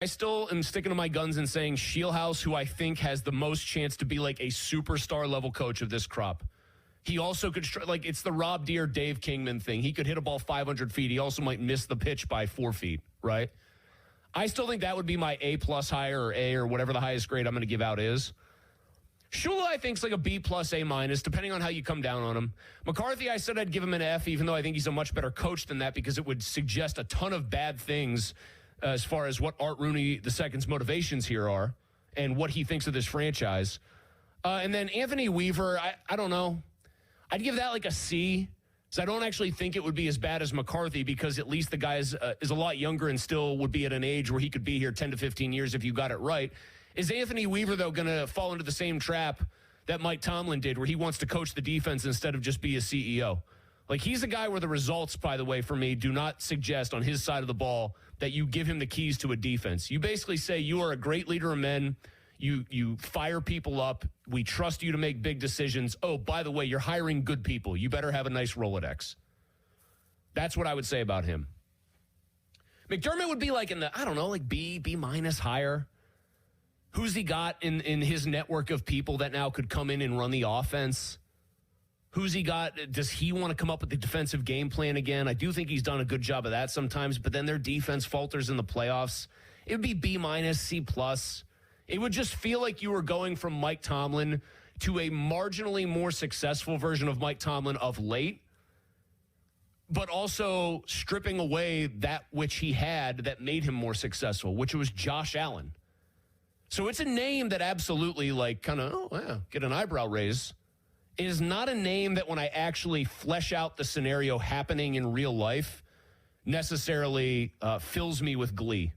I still am sticking to my guns and saying Scheelhaus, who I think has the most chance to be like a superstar level coach of this crop. He also could, like, it's the Rob Deere, Dave Kingman thing. He could hit a ball 500 feet. He also might miss the pitch by 4 feet, right? I still think that would be my A-plus higher or A or whatever the highest grade I'm going to give out is. Shula, I think, is like a B-plus, A-minus, depending on how you come down on him. McCarthy, I said I'd give him an F, even though I think he's a much better coach than that because it would suggest a ton of bad things as far as what Art Rooney II's motivations here are and what he thinks of this franchise. And then Anthony Weaver, I don't know. I'd give that like a C, because I don't actually think it would be as bad as McCarthy because at least the guy is a lot younger and still would be at an age where he could be here 10 to 15 years if you got it right. Is Anthony Weaver, though, going to fall into the same trap that Mike Tomlin did where he wants to coach the defense instead of just be a CEO? Like, he's a guy where the results, by the way, for me, do not suggest on his side of the ball that you give him the keys to a defense. You basically say you are a great leader of men. You fire people up. We trust you to make big decisions. Oh, by the way, you're hiring good people. You better have a nice Rolodex. That's what I would say about him. McDermott would be like in the, I don't know, like B minus higher. Who's he got in his network of people that now could come in and run the offense? Who's he got? Does he want to come up with the defensive game plan again? I do think he's done a good job of that sometimes, but then their defense falters in the playoffs. It would be B minus, C plus. It would just feel like you were going from Mike Tomlin to a marginally more successful version of Mike Tomlin of late, but also stripping away that which he had that made him more successful, which was Josh Allen. So it's a name that absolutely, like, kind of, oh, yeah, get an eyebrow raise. It is not a name that when I actually flesh out the scenario happening in real life necessarily fills me with glee.